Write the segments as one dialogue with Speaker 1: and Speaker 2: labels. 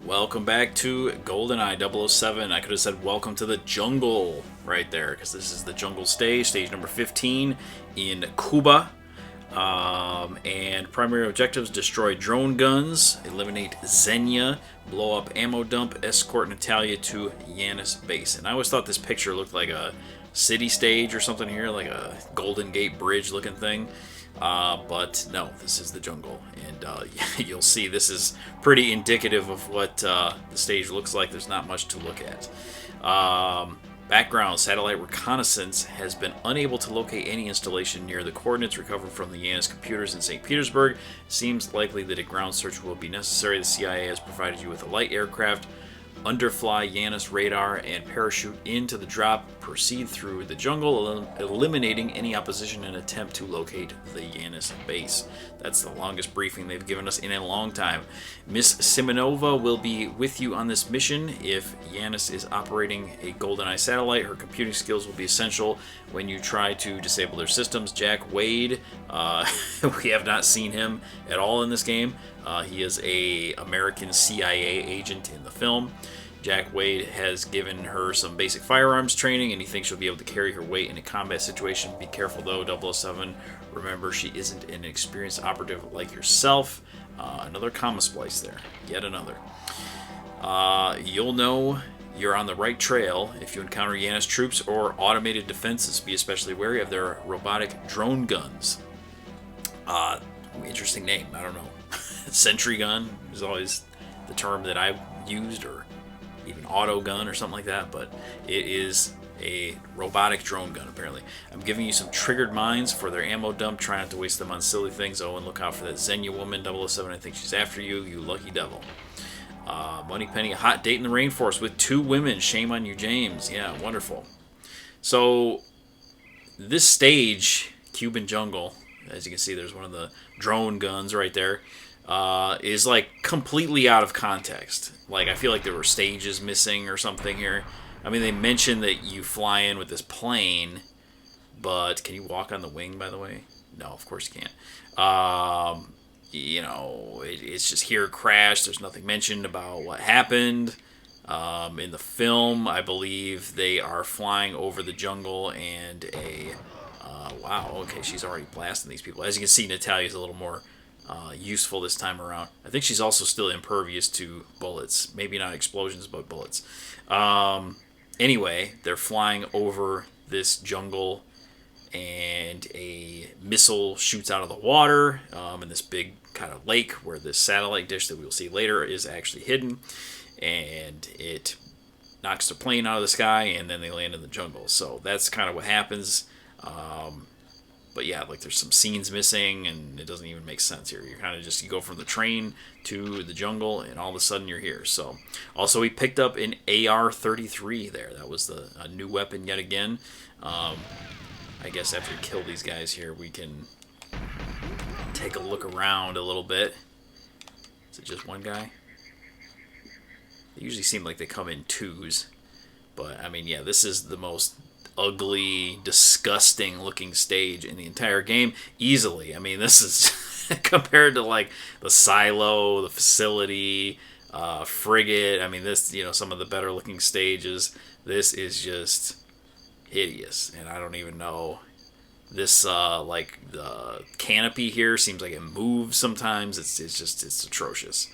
Speaker 1: Welcome back to GoldenEye 007. I could have said welcome to the jungle right there, because this is the jungle stage number 15 in Cuba. And primary objectives: destroy drone guns, eliminate Xenia, blow up ammo dump, escort Natalia to Yanis base. And I always thought this picture looked like a city stage or something here, like a Golden Gate Bridge looking thing. But no, this is the jungle, and you'll see this is pretty indicative of what the stage looks like. There's not much to look at. Background: satellite reconnaissance has been unable to locate any installation near the coordinates recovered from the Yanis computers in St. Petersburg. Seems likely that a ground search will be necessary. The CIA has provided you with a light aircraft, underfly Yanis radar, and parachute into the drop. Proceed through the jungle, eliminating any opposition and attempt to locate the Yanis base. That's the longest briefing they've given us in a long time. Miss Simonova will be with you on this mission. If Yanis is operating a GoldenEye satellite, her computing skills will be essential when you try to disable their systems. Jack Wade, we have not seen him at all in this game. He is a American CIA agent in the film. Jack Wade has given her some basic firearms training, and he thinks she'll be able to carry her weight in a combat situation. Be careful though, 007. Remember, she isn't an experienced operative like yourself. Another comma splice there. Yet another. You'll know you're on the right trail if you encounter Yanis troops or automated defenses. Be especially wary of their robotic drone guns. Interesting name. I don't know. Sentry gun is always the term that I've used, or even auto gun or something like that, but it is a robotic drone gun apparently. I'm giving you some triggered mines for their ammo dump. Try not to waste them on silly things. Oh, and look out for that Xenia woman, 007. I think she's after you, you lucky devil. Moneypenny, a hot date in the rainforest with two women. Shame on you, James. Yeah, wonderful. So this stage, Cuban jungle, as you can see, there's one of the drone guns right there. Is like completely out of context. Like, I feel like there were stages missing or something here. I mean, they mentioned that you fly in with this plane, but can you walk on the wing, by the way? No, of course you can't. It's just here crashed. There's nothing mentioned about what happened. In the film, I believe they are flying over the jungle and wow, okay, she's already blasting these people. As you can see, Natalia's a little more useful this time around. I think she's also still impervious to bullets. Maybe not explosions, but bullets. Anyway, they're flying over this jungle, and a missile shoots out of the water in this big kind of lake where this satellite dish that we'll see later is actually hidden, and it knocks the plane out of the sky, and then they land in the jungle. So that's kind of what happens. But yeah, like, there's some scenes missing, and it doesn't even make sense here. You're kind of just, you go from the train to the jungle, and all of a sudden you're here. So, also we picked up an AR-33 there. That was a new weapon yet again. I guess after we kill these guys here, we can take a look around a little bit. Is it just one guy? They usually seem like they come in twos. But, I mean, yeah, this is the most ugly, disgusting looking stage in the entire game, easily. I mean, this is compared to like the silo, the facility, frigate. I mean, this, some of the better looking stages. This is just hideous, and I don't even know. This like the canopy here seems like it moves sometimes. It's atrocious,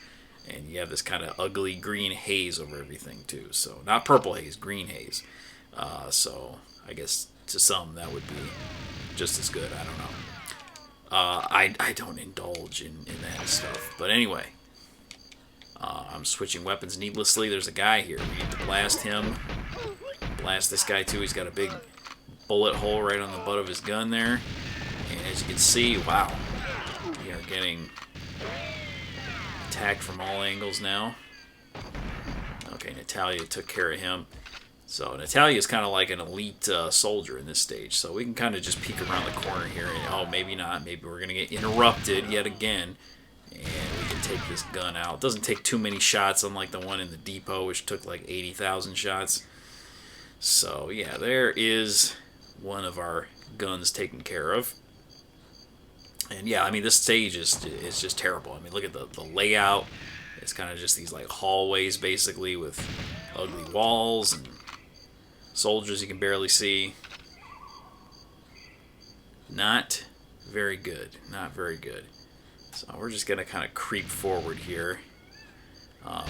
Speaker 1: and you have this kind of ugly green haze over everything too. So not purple haze, green haze. So I guess to some that would be just as good. I don't know. I don't indulge in that stuff. But anyway, I'm switching weapons needlessly. There's a guy here. We need to blast him. Blast this guy too. He's got a big bullet hole right on the butt of his gun there. And as you can see, wow, we are getting attacked from all angles now. Okay, Natalia took care of him. So Natalia is kind of like an elite soldier in this stage. So we can kind of just peek around the corner here. And, oh, maybe not. Maybe we're going to get interrupted yet again. And we can take this gun out. It doesn't take too many shots, unlike the one in the depot, which took like 80,000 shots. So, yeah, there is one of our guns taken care of. And, yeah, I mean, this stage is just terrible. I mean, look at the layout. It's kind of just these like hallways basically with ugly walls and soldiers you can barely see. Not very good. Not very good. So we're just going to kind of creep forward here.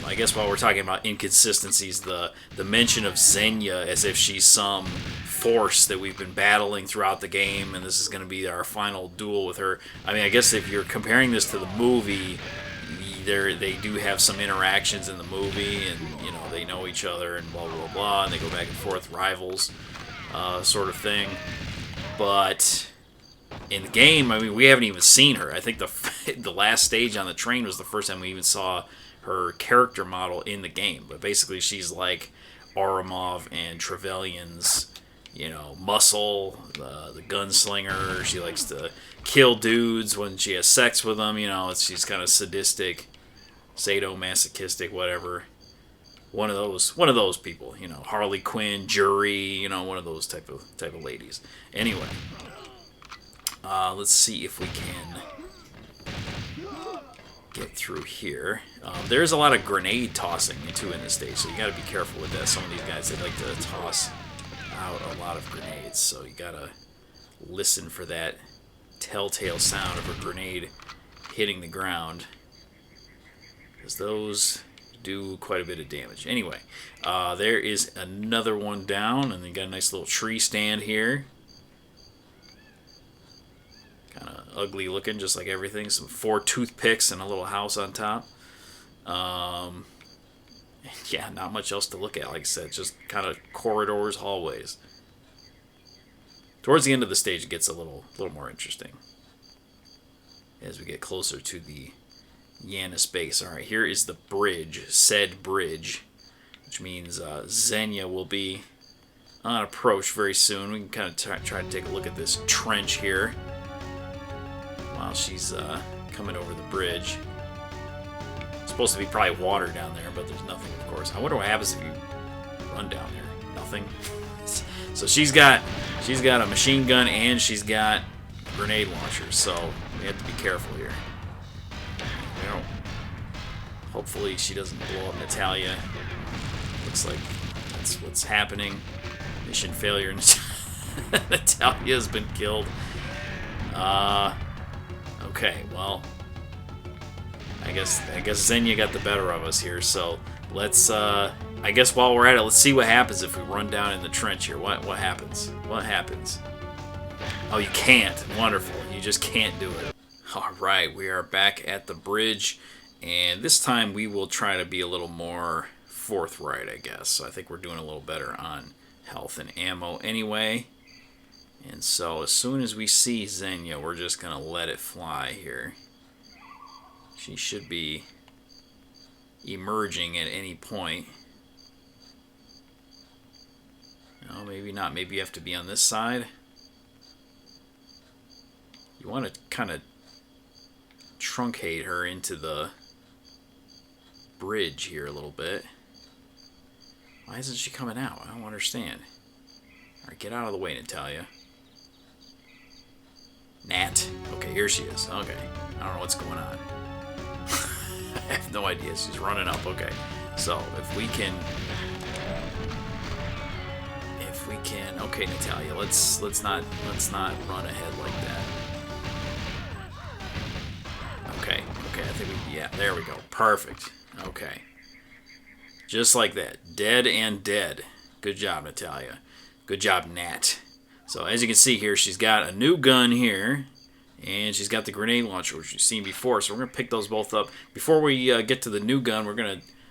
Speaker 1: I guess while we're talking about inconsistencies, the mention of Xenia as if she's some force that we've been battling throughout the game, and this is going to be our final duel with her. I mean, I guess if you're comparing this to the movie, they do have some interactions in the movie, and you know they know each other and blah blah blah, and they go back and forth, rivals, sort of thing. But in the game, I mean, we haven't even seen her. I think the last stage on the train was the first time we even saw her character model in the game. But basically, she's like Ourumov and Trevelyan's, you know, muscle, the gunslinger. She likes to kill dudes when she has sex with them. You know, she's kind of sadistic, sadomasochistic, whatever. One of those people. You know, Harley Quinn, Jury. You know, one of those type of ladies. Anyway, let's see if we can get through here. There's a lot of grenade tossing too in this stage, so you got to be careful with that. Some of these guys, they like to toss out a lot of grenades, so you got to listen for that telltale sound of a grenade hitting the ground, because those do quite a bit of damage. Anyway, there is another one down, and you got a nice little tree stand here. Kind of ugly looking, just like everything. Some 4 toothpicks and a little house on top. Yeah, not much else to look at. Like I said, just kind of corridors, hallways. Towards the end of the stage, it gets a little more interesting as we get closer to the Yanis base. All right, here is the bridge, said bridge, which means Xenia will be on approach very soon. We can kind of try to take a look at this trench here while she's coming over the bridge. It's supposed to be probably water down there, but there's nothing, of course. I wonder what happens if you run down there. Nothing. So she's got a machine gun and she's got grenade launchers, so we have to be careful here. You know, hopefully she doesn't blow up Natalia. Looks like that's what's happening. Mission failure. Natalia's been killed. Okay, well, I guess Xenia got the better of us here, so let's, I guess while we're at it, let's see what happens if we run down in the trench here. What happens? What happens? Oh, you can't. Wonderful. You just can't do it. Alright, we are back at the bridge, and this time we will try to be a little more forthright, I guess. So I think we're doing a little better on health and ammo anyway. And so as soon as we see Xenia, we're just going to let it fly here. She should be emerging at any point. No, maybe not. Maybe you have to be on this side. You want to kind of truncate her into the bridge here a little bit. Why isn't she coming out? I don't understand. Alright, get out of the way, Natalia. Nat. Okay, here she is. Okay. I don't know what's going on. I have no idea. She's running up. Okay. So, if we can... Okay, Natalia, let's not run ahead like that. Okay, I think we... Yeah, there we go. Perfect. Okay. Just like that. Dead and dead. Good job, Natalia. Good job, Nat. So as you can see here, she's got a new gun here, and she's got the grenade launcher, which you've seen before. So we're going to pick those both up. Before we get to the new gun,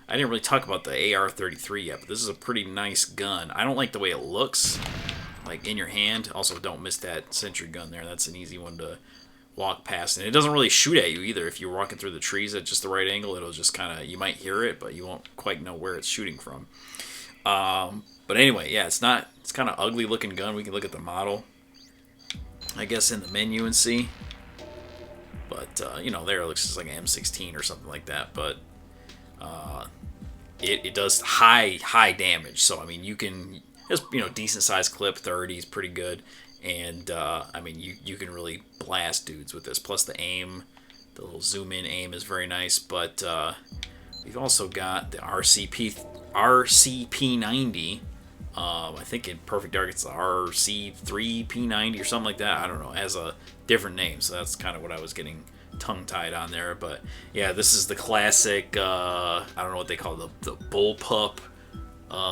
Speaker 1: I didn't really talk about the AR-33 yet, but this is a pretty nice gun. I don't like the way it looks, like in your hand. Also, don't miss that sentry gun there. That's an easy one to walk past. And it doesn't really shoot at you either. If you're walking through the trees at just the right angle, it'll just kind of, you might hear it, but you won't quite know where it's shooting from. But anyway, yeah, it's kind of ugly looking gun. We can look at the model, I guess, in the menu and see. But, you know, there it looks just like an M16 or something like that. But it does high damage. So, I mean, you can, it's, you know, decent sized clip, 30 is pretty good. And, I mean, you can really blast dudes with this. Plus the aim, the little zoom in aim is very nice. But We've also got the RCP90. I think in Perfect Dark it's the RC3P90 or something like that. I don't know. It has a different name, so that's kind of what I was getting tongue-tied on there. But yeah, this is the classic, I don't know what they call it, the bullpup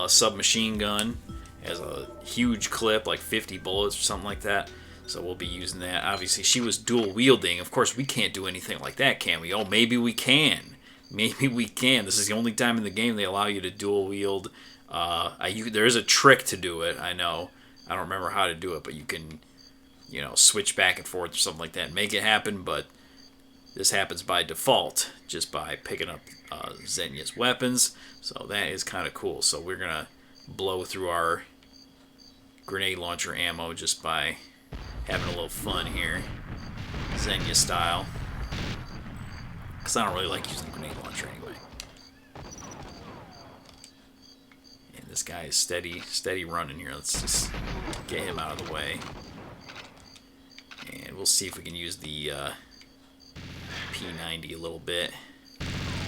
Speaker 1: submachine gun. It has a huge clip, like 50 bullets or something like that. So we'll be using that. Obviously, she was dual wielding. Of course, we can't do anything like that, can we? Oh, maybe we can. Maybe we can. This is the only time in the game they allow you to dual wield. There is a trick to do it, I know. I don't remember how to do it, but you can, switch back and forth or something like that and make it happen. But this happens by default, just by picking up Xenia's weapons. So that is kind of cool. So we're going to blow through our grenade launcher ammo just by having a little fun here, Xenia style. Because I don't really like using the grenade launcher anyway. And this guy is steady running here. Let's just get him out of the way. And we'll see if we can use the P90 a little bit.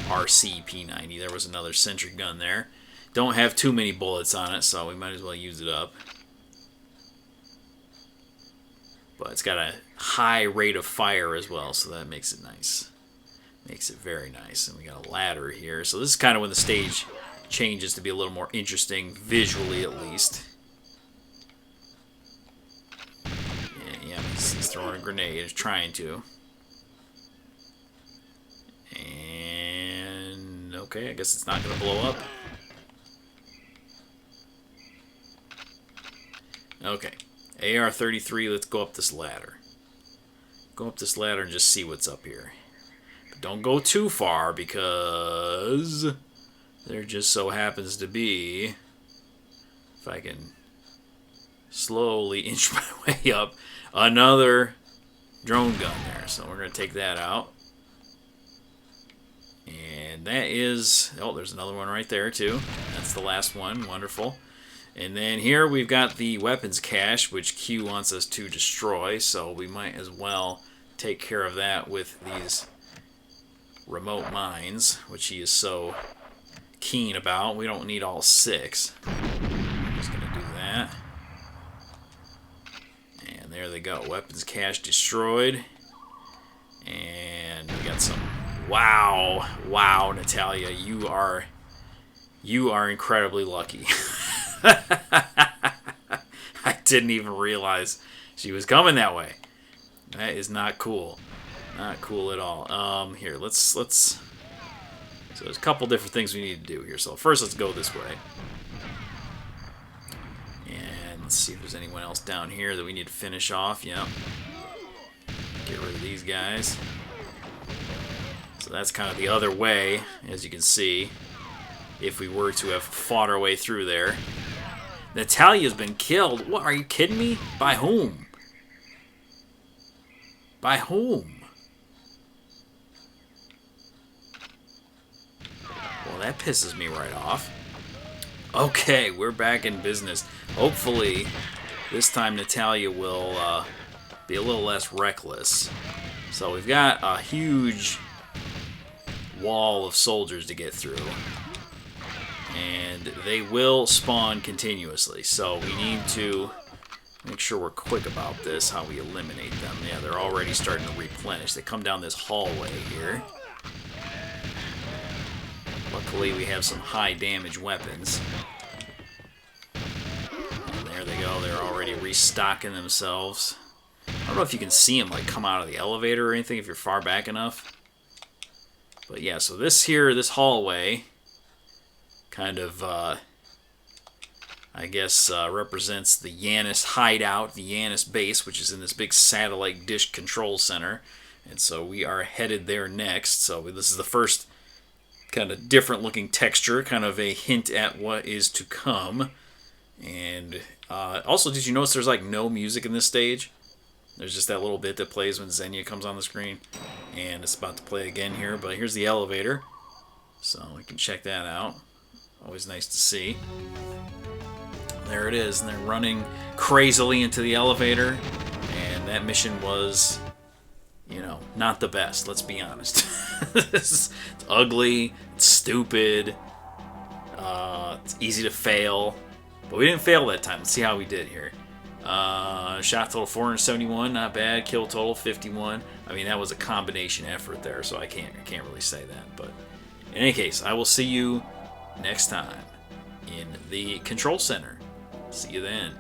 Speaker 1: RC P90. There was another sentry gun there. Don't have too many bullets on it, so we might as well use it up. But it's got a high rate of fire as well, so that makes it nice. Makes it very nice. And we got a ladder here. So this is kind of when the stage changes to be a little more interesting, visually at least. Yeah, he's throwing a grenade. He's trying to. And, okay, I guess it's not going to blow up. Okay. AR-33, let's go up this ladder. Go up this ladder and just see what's up here. But don't go too far because there just so happens to be, if I can slowly inch my way up, another drone gun there. So we're going to take that out. And that is, oh, there's another one right there too. That's the last one. Wonderful. And then here we've got the weapons cache, which Q wants us to destroy, so we might as well take care of that with these remote mines, which he is so keen about. We don't need all 6. I'm just going to do that. And there they go. Weapons cache destroyed. And we got some... Wow. Wow, Natalia, you are incredibly lucky. I didn't even realize she was coming that way. That is not cool. Not cool at all. Here, let's... So there's a couple different things we need to do here. So first, let's go this way. And let's see if there's anyone else down here that we need to finish off. Yep. Get rid of these guys. So that's kind of the other way, as you can see, if we were to have fought our way through there. Natalia's been killed. What, are you kidding me? By whom? By whom? Well, that pisses me right off. Okay, we're back in business. Hopefully, this time Natalia will be a little less reckless. So we've got a huge wall of soldiers to get through. And they will spawn continuously, so we need to make sure we're quick about this, how we eliminate them. Yeah, they're already starting to replenish. They come down this hallway here. Luckily, we have some high damage weapons. And there they go. They're already restocking themselves. I don't know if you can see them like come out of the elevator or anything if you're far back enough. But yeah, so this hallway kind of, I guess, represents the Yanis hideout, the Yanis base, which is in this big satellite dish control center. And so we are headed there next. So this is the first kind of different looking texture, kind of a hint at what is to come. And also, did you notice there's like no music in this stage? There's just that little bit that plays when Xenia comes on the screen. And it's about to play again here, but here's the elevator. So we can check that out. Always nice to see. There it is, and they're running crazily into the elevator. And that mission was you know, not the best. Let's be honest. It's ugly. It's stupid. It's easy to fail. But we didn't fail that time. Let's see how we did here. Shot total 471, not bad. Kill total 51. I mean, that was a combination effort there, so I can't really say that. But in any case, I will see you next time in the control center. See you then.